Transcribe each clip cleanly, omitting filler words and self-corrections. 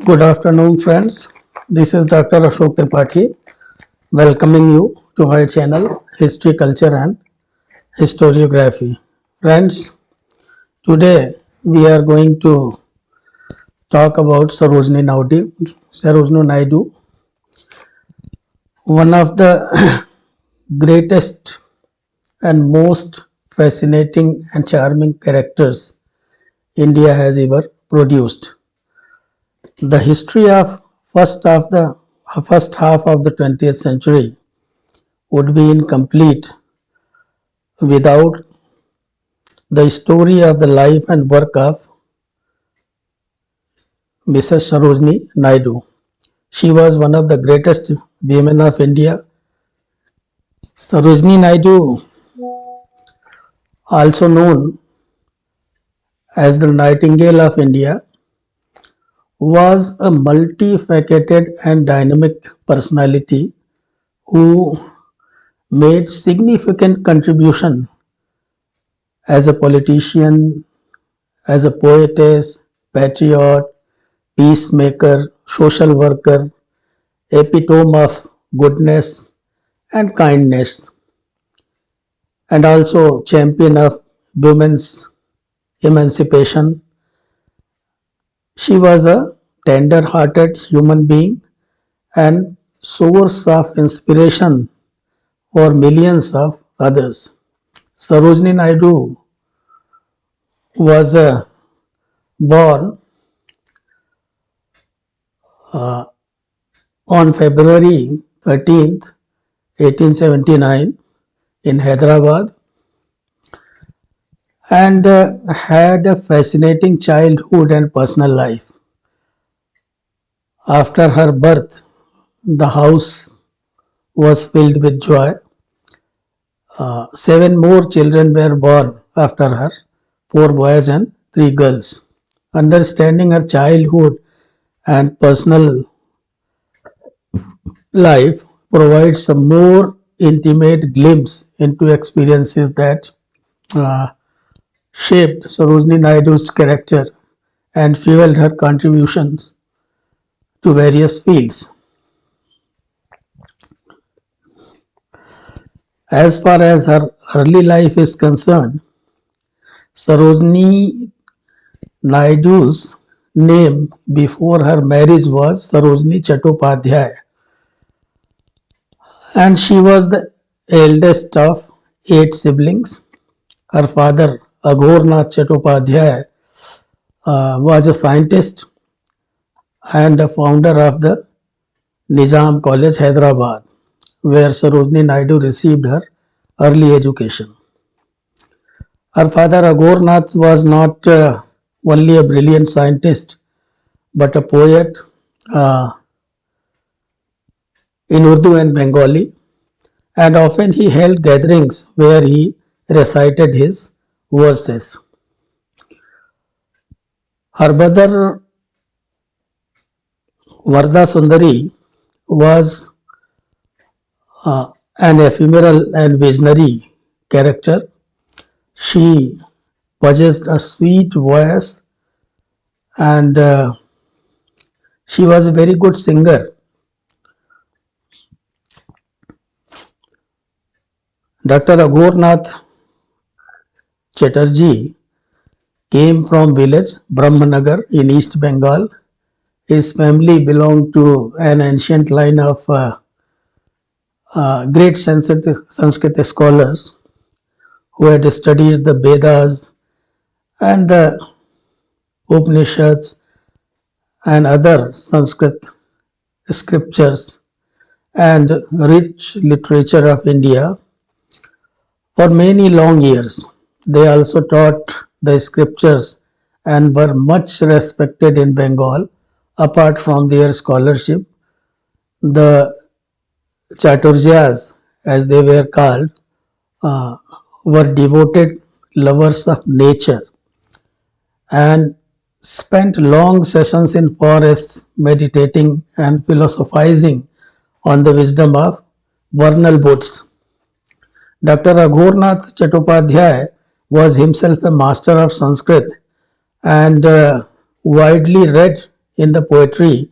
Good afternoon, friends. This is Dr. Ashok Tripathi welcoming you to my channel History, Culture and Historiography. Friends, today we are going to talk about Sarojini Naidu, one of the greatest and most fascinating and charming characters India has ever produced. The history of first half of the 20th century would be incomplete without the story of the life and work of Mrs. Sarojini Naidu. She was one of the greatest women of India. Sarojini Naidu, also known as the Nightingale of India, was a multifaceted and dynamic personality who made significant contribution as a politician, as a poetess, patriot, peacemaker, social worker, epitome of goodness and kindness, and also champion of women's emancipation. She was a tender-hearted human being and source of inspiration for millions of others. Sarojini Naidu was born on February 13th, 1879 in Hyderabad and had a fascinating childhood and personal life. After her birth, the house was filled with joy. 7 more children were born after her, 4 boys and 3 girls. Understanding her childhood and personal life provides a more intimate glimpse into experiences that uh, shaped Sarojini Naidu's character and fueled her contributions to various fields. As far as her early life is concerned, Sarojini Naidu's name before her marriage was Sarojini Chattopadhyay, and she was the eldest of 8 siblings. Her father, Aghornath Chattopadhyay, was a scientist and a founder of the Nizam College, Hyderabad, where Sarojini Naidu received her early education. Her father, Aghornath, was not only a brilliant scientist but a poet in Urdu and Bengali, and often he held gatherings where he recited his verses. Her mother, Varda Sundari, was an ephemeral and visionary character. She possessed a sweet voice and she was a very good singer. Dr. Aghornath Chatterjee came from village Brahmanagar in East Bengal. His family belonged to an ancient line of great Sanskrit scholars who had studied the Vedas and the Upanishads and other Sanskrit scriptures and rich literature of India for many long years. They also taught the scriptures and were much respected in Bengal. Apart from their scholarship, the Chaturjas, as they were called, uh, were devoted lovers of nature and spent long sessions in forests meditating and philosophizing on the wisdom of vernal woods. Dr. Aghornath Chattopadhyay was himself a master of Sanskrit and widely read in the poetry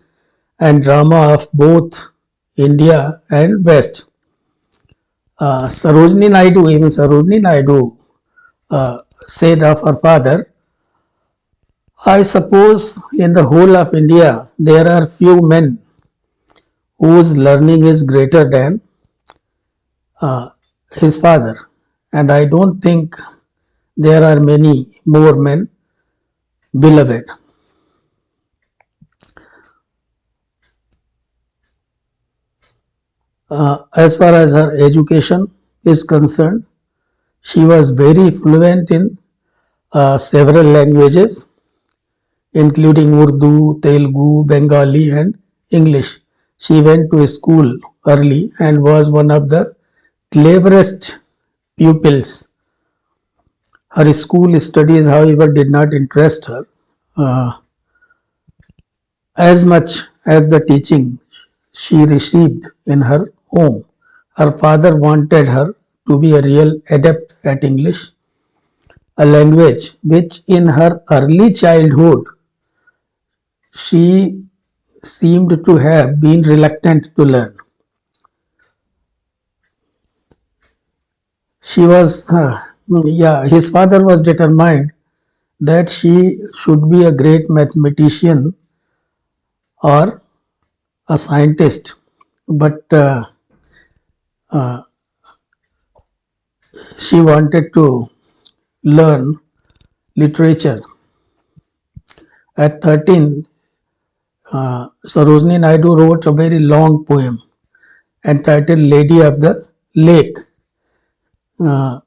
and drama of both India and West. Sarojini Naidu said of her father, I suppose in the whole of India there are few men whose learning is greater than uh, his father, and I don't think there are many more men beloved. As far as her education is concerned, she was very fluent in several languages, including Urdu, Telugu, Bengali, and English. She went to school early and was one of the cleverest pupils. Her school studies, however, did not interest her uh, as much as the teaching she received in her home. Her father wanted her to be a real adept at English, a language which in her early childhood she seemed to have been reluctant to learn. His father was determined that she should be a great mathematician or a scientist, but she wanted to learn literature. At 13, Sarojini Naidu wrote a very long poem entitled Lady of the Lake. Uh,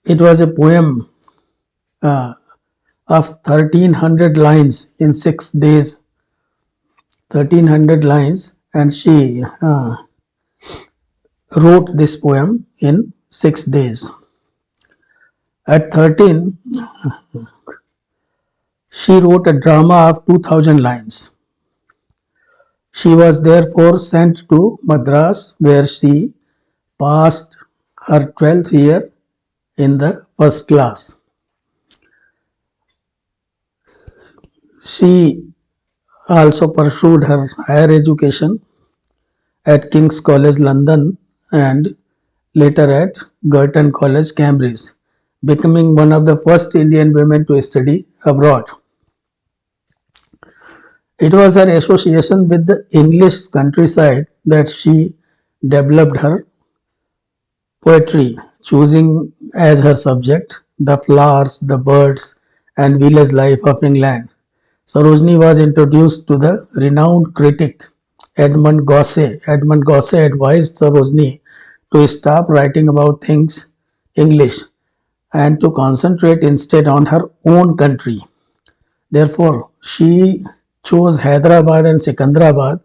it was a poem uh, of 1300 lines in 6 days. 1300 lines, and she wrote this poem in 6 days. At 13, she wrote a drama of 2000 lines. She was therefore sent to Madras, where she passed her 12th year in the first class. She also pursued her higher education at King's College London and later at Girton College, Cambridge, becoming one of the first Indian women to study abroad. It was her association with the English countryside that she developed her poetry, choosing as her subject the flowers, the birds, and village life of England. Sarojini was introduced to the renowned critic Edmund Gosse. Edmund Gosse advised Sarojini to stop writing about things English and to concentrate instead on her own country. Therefore, she chose Hyderabad and Sikandrabad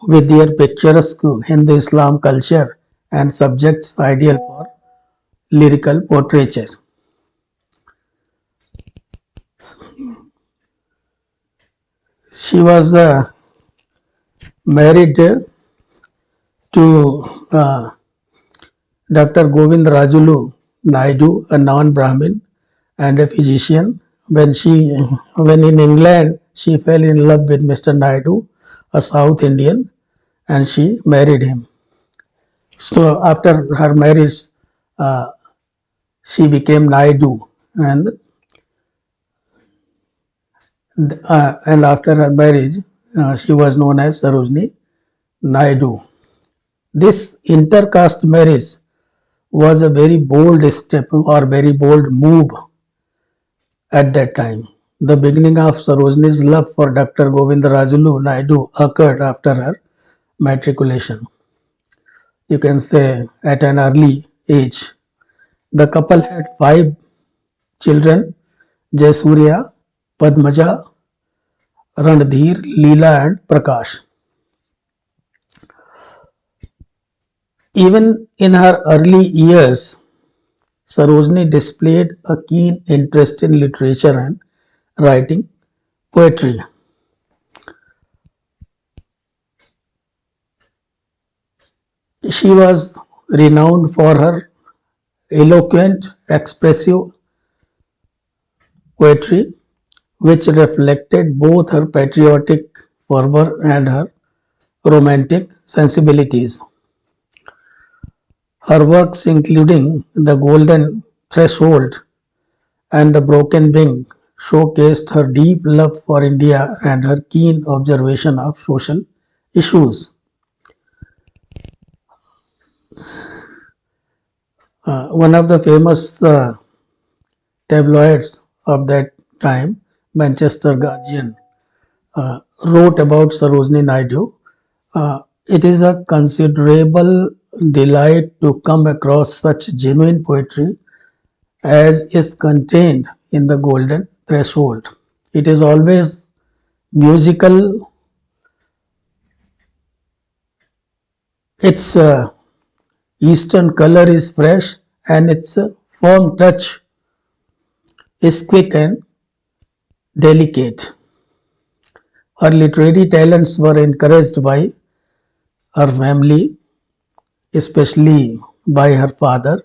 with their picturesque Hindu-Islam culture and subjects ideal for lyrical portraiture. She was married to Dr. Govind Rajulu Naidu, a non-Brahmin and a physician. When in England, she fell in love with Mr. Naidu, a South Indian, and she married him. So after her marriage, uh, she became Naidu, and after her marriage, she was known as Sarojini Naidu. This intercaste marriage was a very bold step or very bold move at that time. The beginning of Sarojini's love for Dr. Govindarajulu Naidu occurred after her matriculation. You can say at an early age. The couple had 5 children: Jayasuriya, Padmaja, Randhir, Leela, and Prakash. Even in her early years, Sarojini displayed a keen interest in literature and writing poetry. She was renowned for her eloquent, expressive poetry, which reflected both her patriotic fervor and her romantic sensibilities. Her works, including The Golden Threshold and The Broken Wing, showcased her deep love for India and her keen observation of social issues. One of the famous tabloids of that time, Manchester Guardian, wrote about Sarojini Naidu. It is a considerable delight to come across such genuine poetry as is contained in The Golden Threshold. It is always musical, its eastern color is fresh, and its firm touch is quick and delicate. Her literary talents were encouraged by her family, especially by her father,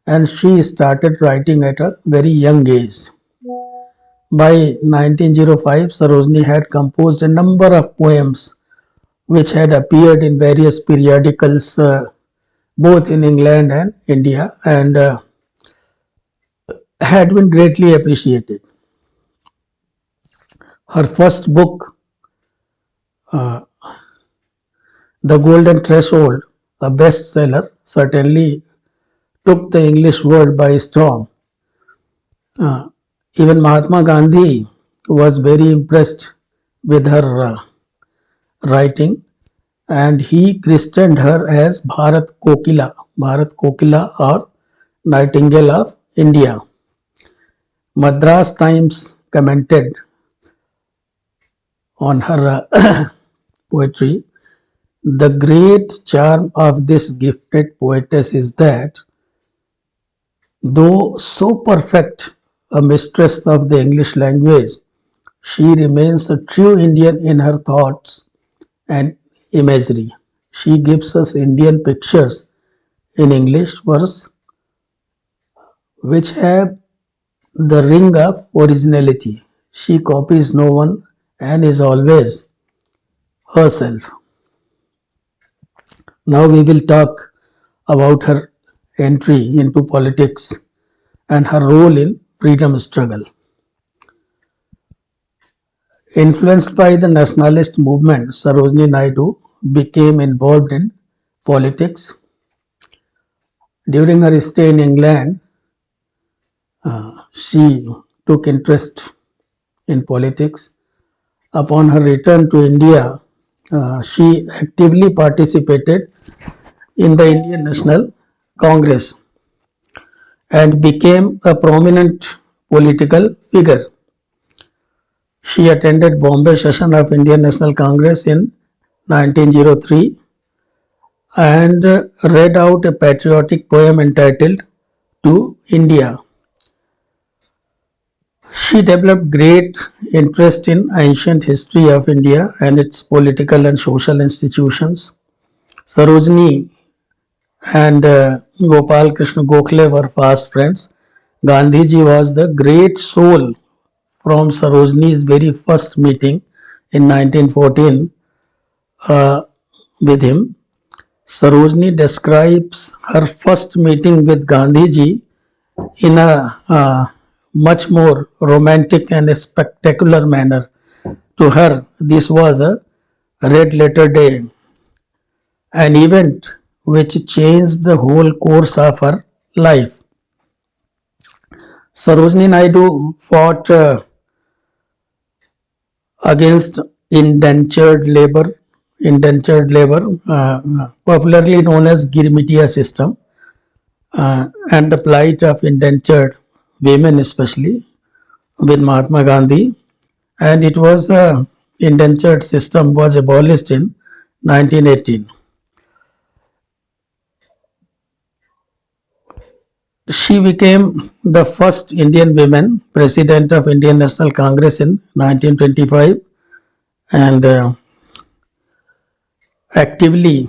and she started writing at a very young age. By 1905, Sarojini had composed a number of poems which had appeared in various periodicals both in England and India and had been greatly appreciated. Her first book, The Golden Threshold, a bestseller, certainly took the English world by storm. Even Mahatma Gandhi was very impressed with her writing, and he christened her as Bharat Kokila or Nightingale of India. Madras Times commented on her poetry. The great charm of this gifted poetess is that, though so perfect a mistress of the English language, she remains a true Indian in her thoughts and imagery. She gives us Indian pictures in English verse which have the ring of originality. She copies no one and is always herself. Now we will talk about her entry into politics and her role in freedom struggle. Influenced by the nationalist movement, Sarojini Naidu became involved in politics. During her stay in England, she took interest in politics. Upon her return to India, she actively participated in the Indian National Congress and became a prominent political figure. She attended Bombay session of Indian National Congress in 1903 and read out a patriotic poem entitled To India. She developed great interest in ancient history of India and its political and social institutions. Sarojini and Gopal Krishna Gokhale were fast friends. Gandhiji was the great soul from Sarojini's very first meeting in 1914 with him. Sarojini describes her first meeting with Gandhiji in a much more romantic and spectacular manner. To her, this was a red letter day, an event which changed the whole course of her life. Sarojini Naidu fought against indentured labor, popularly known as Girmitia system, and the plight of indentured women, especially with Mahatma Gandhi. And it was indentured system was abolished in 1918. She became the first Indian woman president of Indian National Congress in 1925 and actively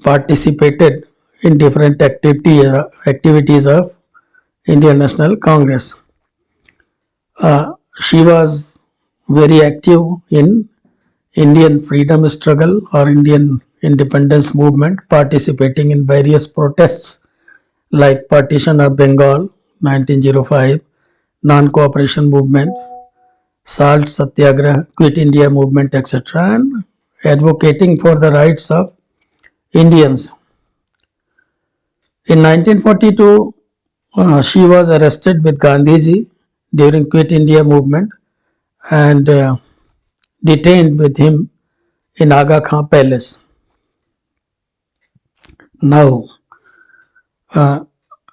participated in different activities of Indian National Congress. She was very active in Indian freedom struggle or Indian independence movement, participating in various protests like Partition of Bengal 1905, Non-Cooperation Movement, Salt Satyagraha, Quit India Movement, etc., and advocating for the rights of Indians. In 1942, she was arrested with Gandhiji during Quit India Movement and detained with him in Aga Khan Palace. Now,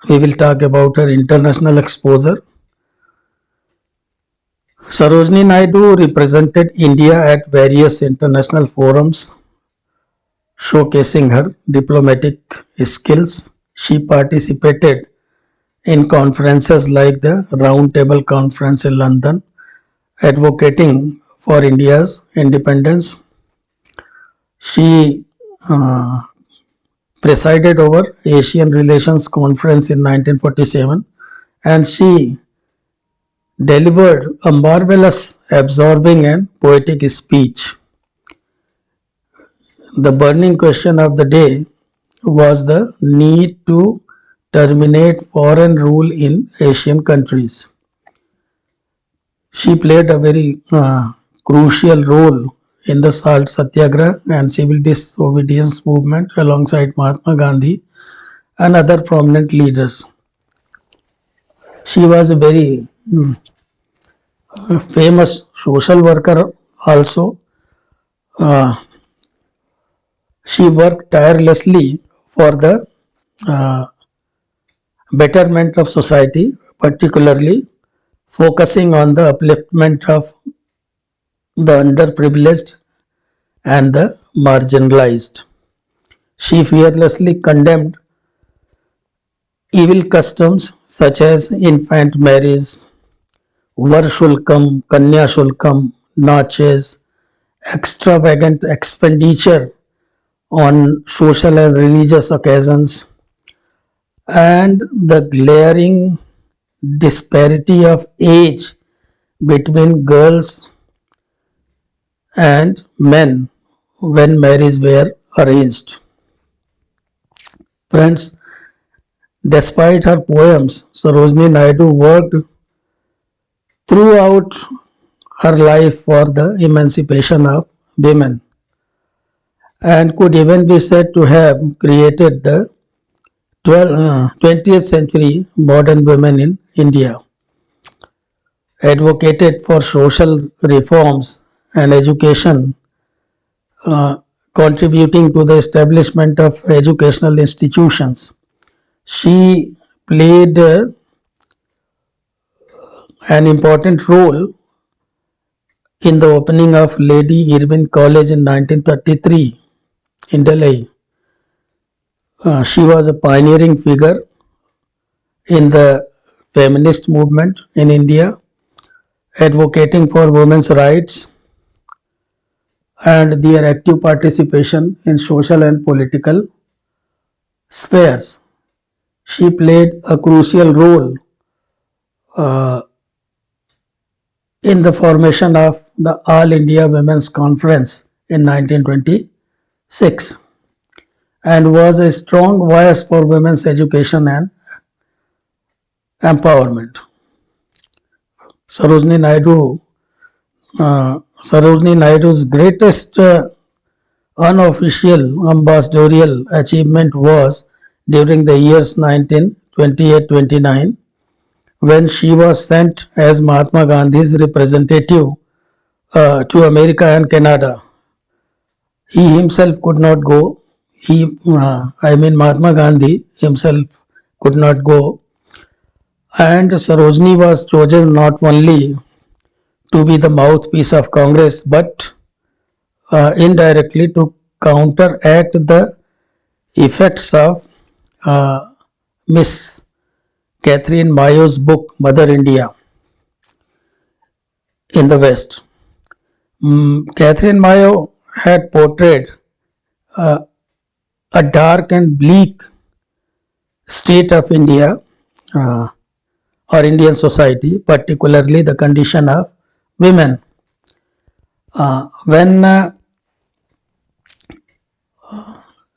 we will talk about her international exposure. Sarojini Naidu represented India at various international forums, showcasing her diplomatic skills. She participated in conferences like the Round Table Conference in London, advocating for India's independence. She presided over Asian Relations Conference in 1947, and she delivered a marvelous, absorbing and poetic speech. The burning question of the day was the need to terminate foreign rule in Asian countries. She played a very crucial role in the Salt Satyagraha and civil disobedience movement alongside Mahatma Gandhi and other prominent leaders. She was a very famous social worker also. She worked tirelessly for the uh, betterment of society, particularly focusing on the upliftment of the underprivileged and the marginalized. She fearlessly condemned evil customs such as infant marriage, Varshulkam, Kanya Shulkam, notches, extravagant expenditure on social and religious occasions, and the glaring disparity of age between girls and men when marriages were arranged. Friends, despite her poems, Sarojini Naidu worked throughout her life for the emancipation of women and could even be said to have created the 20th century modern women in India, advocated for social reforms and education, uh, contributing to the establishment of educational institutions. She played an important role in the opening of Lady Irwin College in 1933 in Delhi. She was a pioneering figure in the feminist movement in India, advocating for women's rights and their active participation in social and political spheres. She played a crucial role uh, in the formation of the All India Women's Conference in 1926 and was a strong voice for women's education and empowerment. Sarojini Naidu, Sarojini Naidu's greatest unofficial ambassadorial achievement was during the years 1928-29 when she was sent as Mahatma Gandhi's representative to America and Canada. He himself could not go. Mahatma Gandhi himself could not go. And Sarojini was chosen not only to be the mouthpiece of Congress but indirectly to counteract the effects of uh, Miss Catherine Mayo's book Mother India in the West. Catherine Mayo had portrayed uh, a dark and bleak state of India, uh, or Indian society, particularly the condition of women. When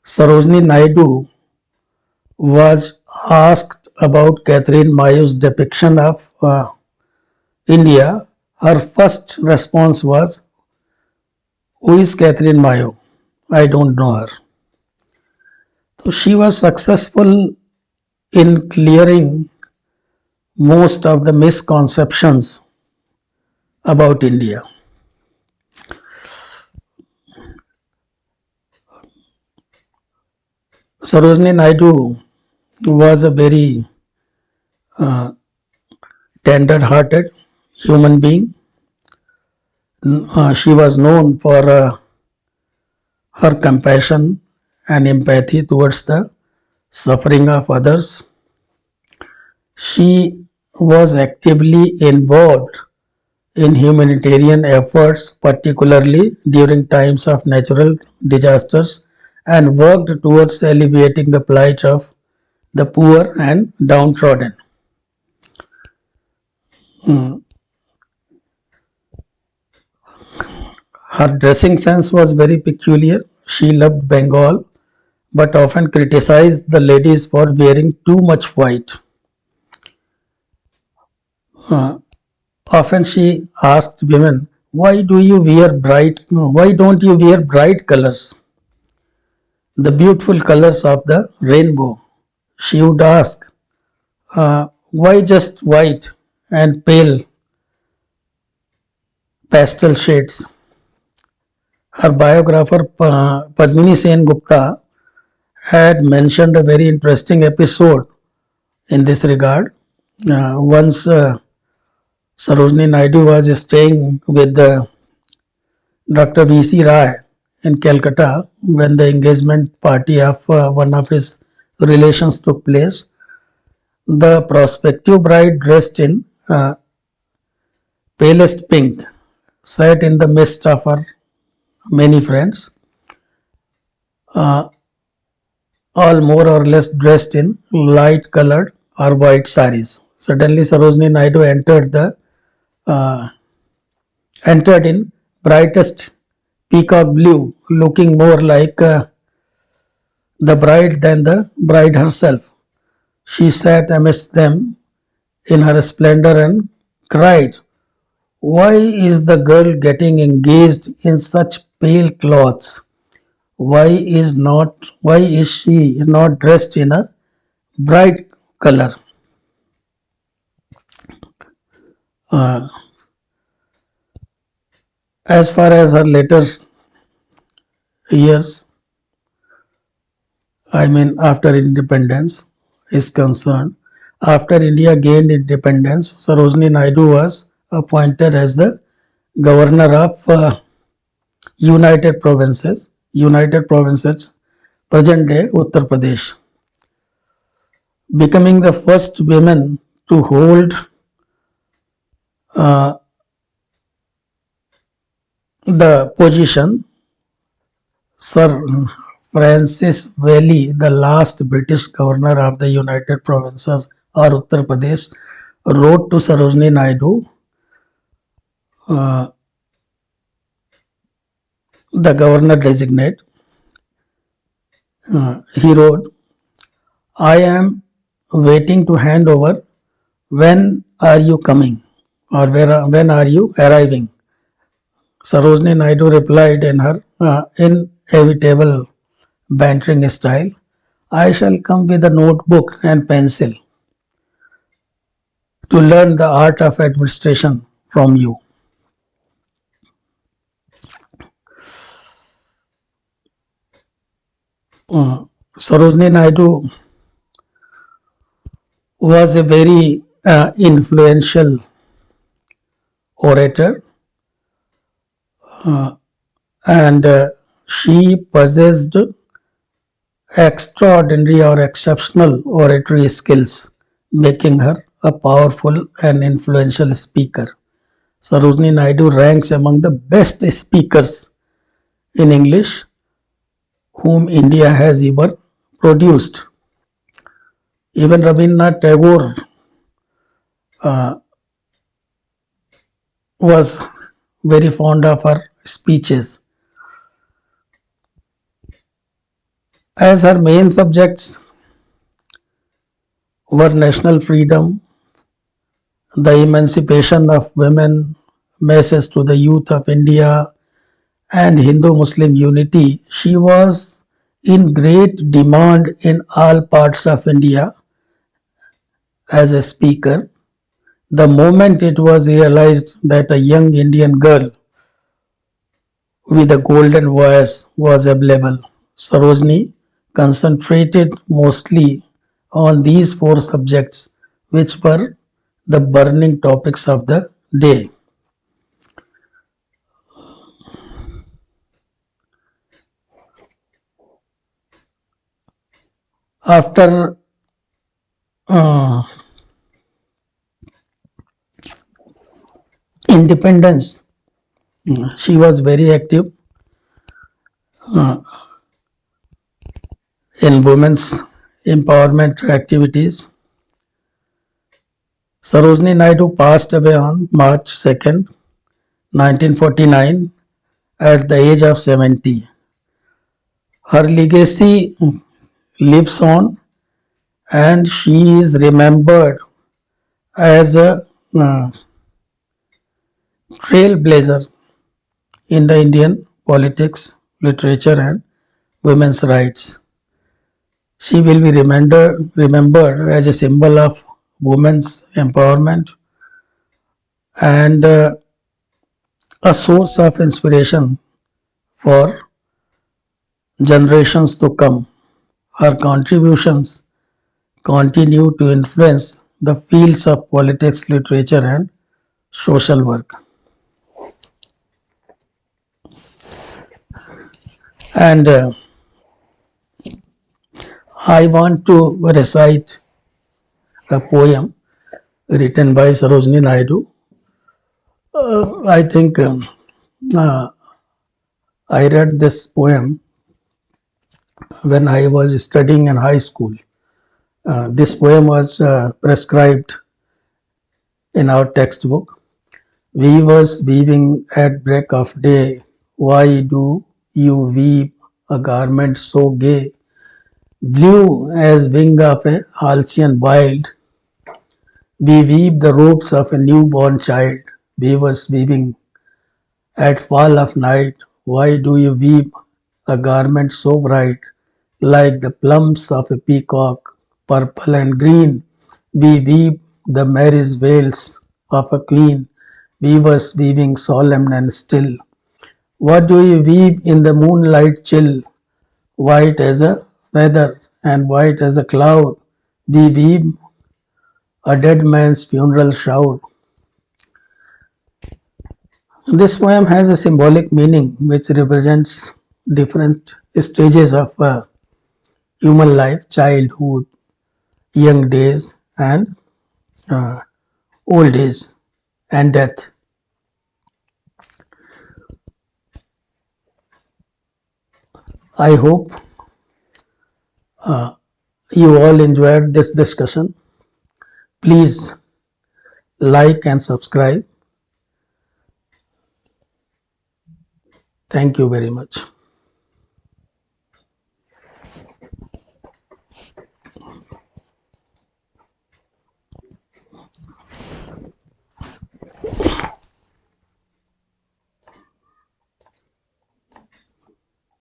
Sarojini Naidu was asked about Catherine Mayu's depiction of India, her first response was, "Who is Catherine Mayo? I don't know her." So she was successful in clearing most of the misconceptions about India. Sarojini Naidu was a very tender-hearted human being. She was known for her compassion and empathy towards the suffering of others. She was actively involved in humanitarian efforts, particularly during times of natural disasters, and worked towards alleviating the plight of the poor and downtrodden. Her dressing sense was very peculiar. She loved Bengal but often criticized the ladies for wearing too much white. Often she asked women, why don't you wear bright colors? The beautiful colors of the rainbow. She would ask, why just white and pale pastel shades? Her biographer Padmini Sen Gupta had mentioned a very interesting episode in this regard. Once Sarojini Naidu was staying with Dr. V.C. Rai in Calcutta when the engagement party of one of his relations took place. The prospective bride, dressed in palest pink, sat in the midst of her many friends, all more or less dressed in light colored or white saris. Suddenly, Sarojini Naidu uh, entered in brightest peacock blue, looking more like the bride than the bride herself. She sat amidst them in her splendor and cried, "Why is the girl getting engaged in such pale clothes? Why is she not dressed in a bright color?" Uh, as far as her later years, I mean after independence, is concerned, after India gained independence, Sarojini Naidu was appointed as the governor of United Provinces, present day Uttar Pradesh, becoming the first woman to hold uh, the position. Sir Francis Valley, the last British governor of the United Provinces or Uttar Pradesh, wrote to Sarojini Naidu, uh, the governor designate. He wrote, "I am waiting to hand over. When are you coming? Or when are you arriving?" Sarojini Naidu replied in her inevitable bantering style, "I shall come with a notebook and pencil to learn the art of administration from you." Sarojini Naidu was a very influential orator, and she possessed extraordinary or exceptional oratory skills, making her a powerful and influential speaker. Sarojini Naidu ranks among the best speakers in English whom India has ever produced. Even Rabindranath Tagore was very fond of her speeches. As her main subjects were national freedom, the emancipation of women, message to the youth of India, and Hindu-Muslim unity, she was in great demand in all parts of India as a speaker. The moment it was realized that a young Indian girl with a golden voice was available, Sarojini concentrated mostly on these four subjects, which were the burning topics of the day. After uh, independence, she was very active in women's empowerment activities. Sarojini Naidu passed away on March 2nd, 1949 at the age of 70. Her legacy lives on and she is remembered as a uh, trailblazer in the Indian politics, literature, and women's rights. She will be remembered as a symbol of women's empowerment and a source of inspiration for generations to come. Her contributions continue to influence the fields of politics, literature, and social work. And I want to recite a poem written by Sarojini Naidu. I think uh, I read this poem when I was studying in high school. This poem was prescribed in our textbook. Weavers weaving at break of day, why do you weave a garment so gay? Blue as wing of a halcyon wild, we weave the robes of a newborn child. Weavers weaving at fall of night, why do you weave a garment so bright? Like the plumes of a peacock, purple and green, we weave the marriage veils of a queen. Weavers weaving solemn and still. What do you weave in the moonlight chill? White as a feather and white as a cloud, we weave a dead man's funeral shroud. This poem has a symbolic meaning which represents different stages of human life: childhood, young days, and uh, old age, and death. I hope you all enjoyed this discussion. Please like and subscribe. Thank you very much.